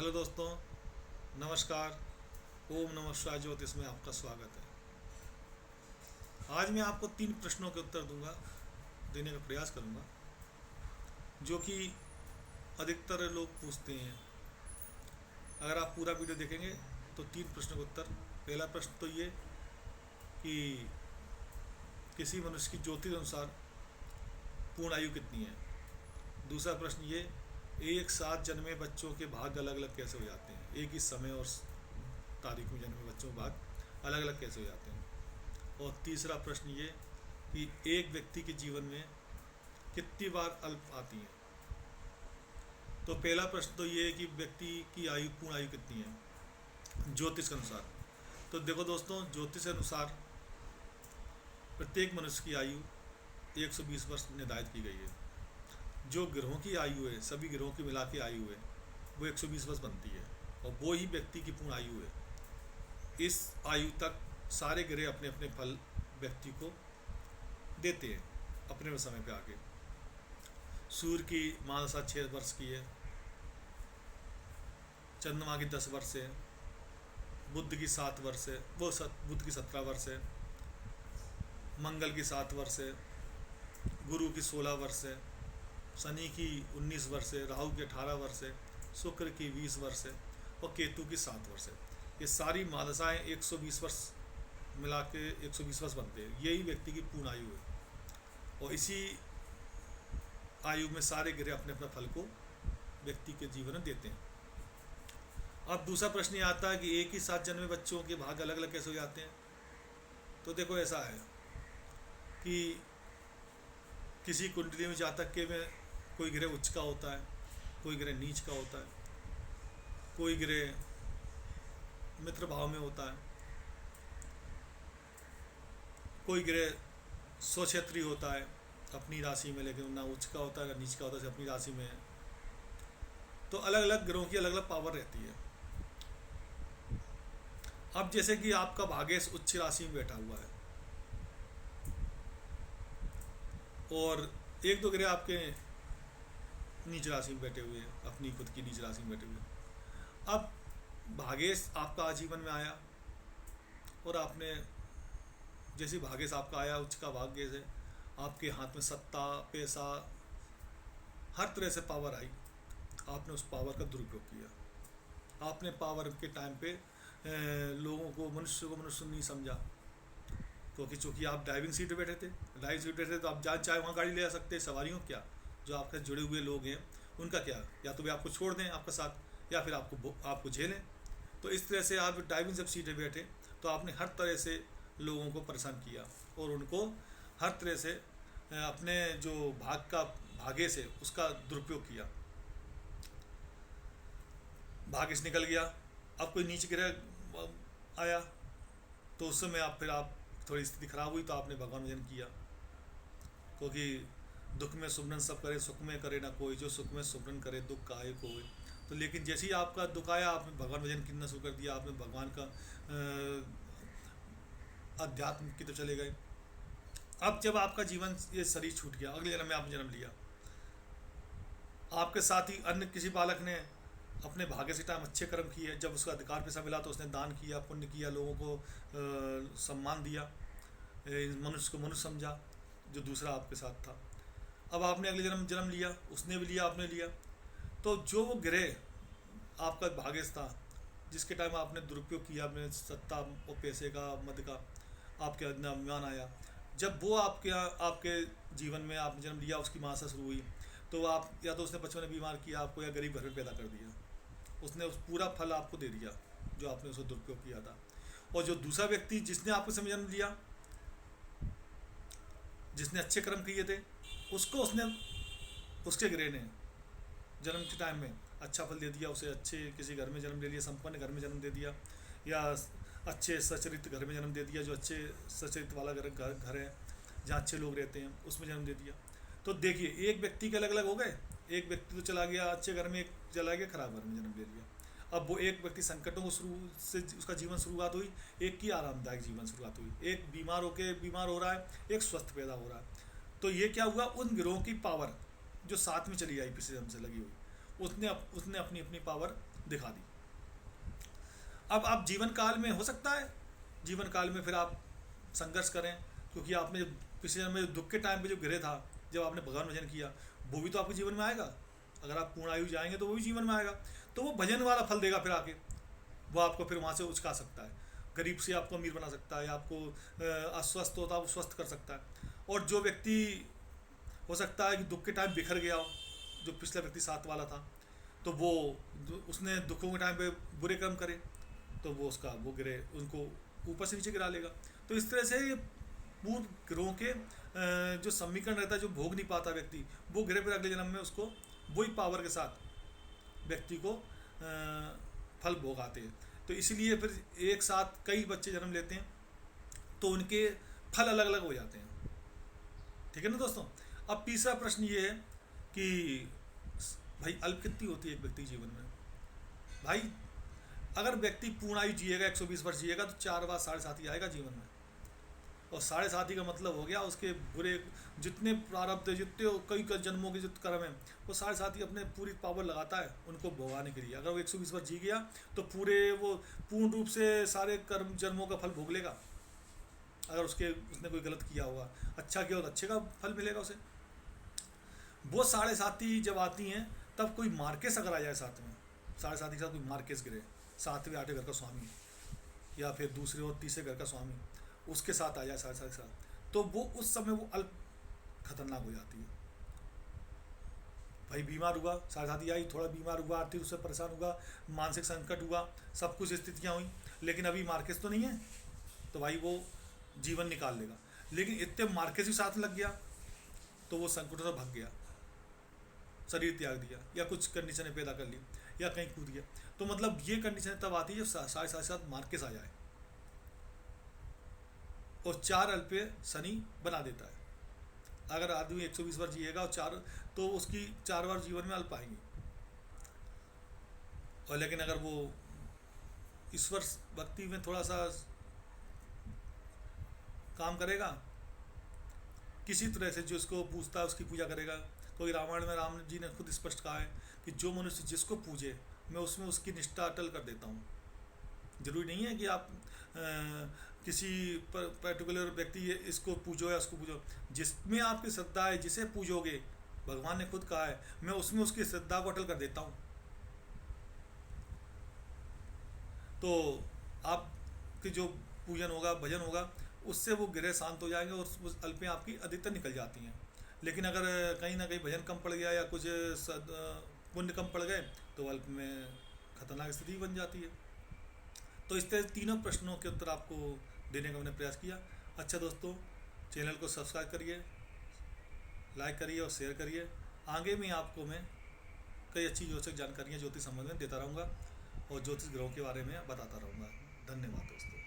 Hello दोस्तों, नमस्कार। ओम नमः शिवाय ज्योतिष में आपका स्वागत है। आज मैं आपको 3 प्रश्नों के उत्तर देने का प्रयास करूंगा, जो कि अधिकतर लोग पूछते हैं। अगर आप पूरा वीडियो देखेंगे तो 3 प्रश्नों के उत्तर। पहला प्रश्न तो ये कि किसी मनुष्य की ज्योतिष अनुसार पूर्ण आयु कितनी है। दूसरा प्रश्न ये, एक साथ जन्मे बच्चों के भाग्य अलग अलग कैसे हो जाते हैं। एक ही समय और तारीख में जन्मे बच्चों के भाग्य अलग अलग कैसे हो जाते हैं। और तीसरा प्रश्न ये कि एक व्यक्ति के जीवन में कितनी बार अल्प आती है। तो पहला प्रश्न तो ये है कि व्यक्ति की आयु, पूर्ण आयु कितनी है ज्योतिष के अनुसार। तो देखो दोस्तों, ज्योतिष के अनुसार प्रत्येक मनुष्य की आयु 120 वर्ष निर्धारित की गई है। जो ग्रहों की आयु है, सभी ग्रहों की मिला के आयु है, वो 120 वर्ष बनती है, और वो ही व्यक्ति की पूर्ण आयु है। इस आयु तक सारे ग्रह अपने अपने फल व्यक्ति को देते हैं अपने समय पे आके। सूर्य की मानसा 6 वर्ष की है, चंद्रमा की 10 वर्ष है, बुध की 7 वर्ष है, बुध की 17 वर्ष है, मंगल की 7 वर्ष है, गुरु की 16 वर्ष है, शनि की 19 वर्ष है, राहु की 18 वर्ष है, शुक्र की 20 वर्ष है, और केतु की 7 वर्ष है। ये सारी मानसाएं 120 वर्ष मिला के 120 वर्ष बनते हैं। यही व्यक्ति की पूर्ण आयु है, और इसी आयु में सारे ग्रह अपने अपने फल को व्यक्ति के जीवन में देते हैं। अब दूसरा प्रश्न ये आता है कि एक ही साथ जन्मे बच्चों के भाग अलग अलग कैसे हो जाते हैं। तो देखो, ऐसा है कि किसी कुंडली में जातक के में कोई ग्रह उच्च का होता है, कोई ग्रह नीच का होता है, कोई ग्रह मित्र भाव में होता है, कोई ग्रह स्वक्षेत्री होता है अपनी राशि में, लेकिन ना उच्च का होता है ना नीच का होता है, अपनी राशि में है। तो अलग अलग ग्रहों की अलग अलग पावर रहती है। अब जैसे कि आपका भाग्येश उच्च राशि में बैठा हुआ है, और एक दो ग्रह आपके नीच राशि में बैठे हुए हैं, अपनी खुद की नीच राशि में बैठे हुए हैं। अब भाग्येश आपका आजीवन में आया, और आपने जैसे भाग्येश आपका आया, उच्च का भाग्य से आपके हाथ में सत्ता, पैसा, हर तरह से पावर आई। आपने उस पावर का दुरुपयोग किया। आपने पावर के टाइम पे लोगों को, मनुष्य को मनुष्य नहीं समझा, क्योंकि चूंकि आप ड्राइविंग सीट पे बैठे थे, तो आप जहाँ चाहे वहाँ गाड़ी ले जा सकते हैं। सवारियों क्या, जो आपके जुड़े हुए लोग हैं उनका क्या, या तो वे आपको छोड़ दें आपका साथ, या फिर आपको झेलें। तो इस तरह से आप ड्राइविंग जब सीट पे बैठे, तो आपने हर तरह से लोगों को परेशान किया, और उनको हर तरह से अपने जो भाग्य से उसका दुरुपयोग किया। भाग्य से निकल गया। अब कोई नीच ग्रह आया, तो उस समय आप थोड़ी स्थिति खराब हुई, तो आपने भगवान भजन किया, क्योंकि दुख में सुमरन सब करे, सुख में करे ना कोई, जो सुख में सुमरन करे दुख काहे कोई। तो लेकिन जैसे ही आपका दुख आया, आपने भगवान भजन करना शुरू कर दिया, आपने भगवान का अध्यात्म की तो चले गए। अब जब आपका जीवन, ये शरीर छूट गया, अगले जन्म में आपने जन्म लिया, आपके साथ ही अन्य किसी बालक ने अपने भाग्य से टाइम अच्छे कर्म किए, जब उसका अधिकार पैसा मिला तो उसने दान किया, पुण्य किया, लोगों को सम्मान दिया, मनुष्य को मनुष्य समझा जो दूसरा आपके साथ था। अब आपने अगले जन्म लिया, उसने भी लिया, आपने लिया। तो जो वो ग्रह आपका भाग्य था, जिसके टाइम आपने दुरुपयोग किया, अपने सत्ता और पैसे का, मद का, आपके अंदर अभिमान आया, जब वो आपके जीवन में आपने जन्म लिया, उसकी मासा शुरू हुई, तो आप, या तो उसने बचपन में बीमार किया आपको, या गरीब घर में पैदा कर दिया, उसने उस पूरा फल आपको दे दिया जो आपने उसको दुरुपयोग किया था। और जो दूसरा व्यक्ति जिसने आपके समय जन्म लिया, जिसने अच्छे कर्म किए थे, उसके ग्रह ने जन्म के टाइम में अच्छा फल दे दिया, उसे अच्छे किसी घर में जन्म दे दिया, संपन्न घर में जन्म दे दिया, या अच्छे सचरित घर में जन्म दे दिया, जो अच्छे सचरित वाला घर है, जहाँ अच्छे लोग रहते हैं, उसमें जन्म दे दिया। तो देखिए, एक व्यक्ति के अलग अलग हो गए। एक व्यक्ति तो चला गया अच्छे घर में, एक चला गया खराब घर में जन्म ले लिया। अब वो एक व्यक्ति संकटों को शुरू से उसका जीवन शुरुआत हुई, एक की आरामदायक जीवन शुरुआत हुई। एक बीमार हो रहा है, एक स्वस्थ पैदा हो रहा है। तो ये क्या हुआ, उन ग्रहों की पावर जो साथ में चली आई पिछले जन्म से लगी हुई, उसने अपनी अपनी पावर दिखा दी। अब आप जीवन काल में हो सकता है, जीवन काल में फिर आप संघर्ष करें, क्योंकि आपने जब पिछले जन्म में दुख के टाइम पे जो गिरे था, जब आपने भगवान भजन किया, वो भी तो आपके जीवन में आएगा। अगर आप पूर्ण आयु जाएंगे तो वो भी जीवन में आएगा, तो वो भजन वाला फल देगा फिर आके। वो आपको फिर वहाँ से उचका सकता है, गरीब से आपको अमीर बना सकता है, आपको अस्वस्थ होता है वो स्वस्थ कर सकता है। और जो व्यक्ति हो सकता है कि दुख के टाइम बिखर गया हो, जो पिछला व्यक्ति साथ वाला था, तो वो उसने दुखों के टाइम पे बुरे कर्म करे, तो वो उसका वो गिरे, उनको ऊपर से नीचे गिरा लेगा। तो इस तरह से पूर्व ग्रहों के जो समीकरण रहता है, जो भोग नहीं पाता व्यक्ति, वो गिरे फिर अगले जन्म में उसको वही पावर के साथ व्यक्ति को फल भोग आते हैं। तो इसलिए फिर एक साथ कई बच्चे जन्म लेते हैं तो उनके फल अलग अलग हो जाते हैं। ठीक है ना दोस्तों। अब तीसरा प्रश्न ये है कि भाई अल्प कितनी होती है एक व्यक्ति जीवन में। भाई अगर व्यक्ति पूर्ण आयु जिएगा, 120 वर्ष जिएगा, तो 4 बार 7.5 ही आएगा जीवन में। और 7.5 का मतलब हो गया उसके बुरे जितने प्रारब्ध, जितने कई जन्मों के जितने कर्म है, वो 7.5 अपने पूरी पावर लगाता है उनको भोगाने के लिए। अगर वो 120 वर्ष जी गया तो पूरे वो पूर्ण रूप से सारे कर्म जन्मों का फल भोग लेगा। अगर उसने कोई गलत किया होगा, अच्छा किया तो अच्छे का फल मिलेगा उसे। वो 7.5 जब आती हैं तब कोई मार्केस अगर आ जाए साथ में, 7.5 के साथ कोई मार्केस गिरे, 7वें 8वें घर का स्वामी या फिर दूसरे और तीसरे घर का स्वामी उसके साथ आ जाए 7.5 के साथ, तो वो उस समय वो अल्प खतरनाक हो जाती है। भाई बीमार हुआ, 7.5 आई, थोड़ा बीमार हुआ, आर्थिक रूप से परेशान हुआ, मानसिक संकट हुआ, सब कुछ स्थितियाँ हुई, लेकिन अभी मार्केस तो नहीं है, तो भाई वो जीवन निकाल लेगा। लेकिन इतने मार्केस भी साथ लग गया तो वो संकटों से भाग गया, शरीर त्याग दिया या कुछ कंडीशनें पैदा कर ली या कहीं कूद गया। तो मतलब ये कंडीशन तब आती है जब 7.5 मार्केस आ जाए और 4 अल्पे शनि बना देता है। अगर आदमी 120 वर्ष जिएगा और 4, तो उसकी 4 बार जीवन में अल्प आएंगी। और लेकिन अगर वो ईश्वर भक्ति में थोड़ा सा काम करेगा, किसी तरह से जो इसको पूजता है उसकी पूजा करेगा, क्योंकि रामायण में राम जी ने खुद स्पष्ट कहा है कि जो मनुष्य जिसको पूजे मैं उसमें उसकी निष्ठा अटल कर देता हूँ। जरूरी नहीं है कि आप किसी पर्टिकुलर व्यक्ति इसको पूजो या उसको पूजो, जिसमें आपकी श्रद्धा है, जिसे पूजोगे, भगवान ने खुद कहा है मैं उसमें उसकी श्रद्धा को अटल कर देता हूँ। तो आपकी जो पूजन होगा, भजन होगा, उससे वो गिरह शांत हो जाएंगे और उस अल्पें आपकी अधिकतर निकल जाती हैं। लेकिन अगर कहीं ना कहीं भजन कम पड़ गया या कुछ पुण्य कम पड़ गए तो अल्प में खतरनाक स्थिति बन जाती है। तो इस तरह तीनों प्रश्नों के उत्तर आपको देने का मैंने प्रयास किया। अच्छा दोस्तों, चैनल को सब्सक्राइब करिए, लाइक करिए और शेयर करिए। आगे में आपको मैं कई अच्छी ज्योतिष जानकारियाँ ज्योतिष संबंध में देता रहूँगा और ज्योतिष ग्रहों के बारे में बताता रहूँगा। धन्यवाद दोस्तों।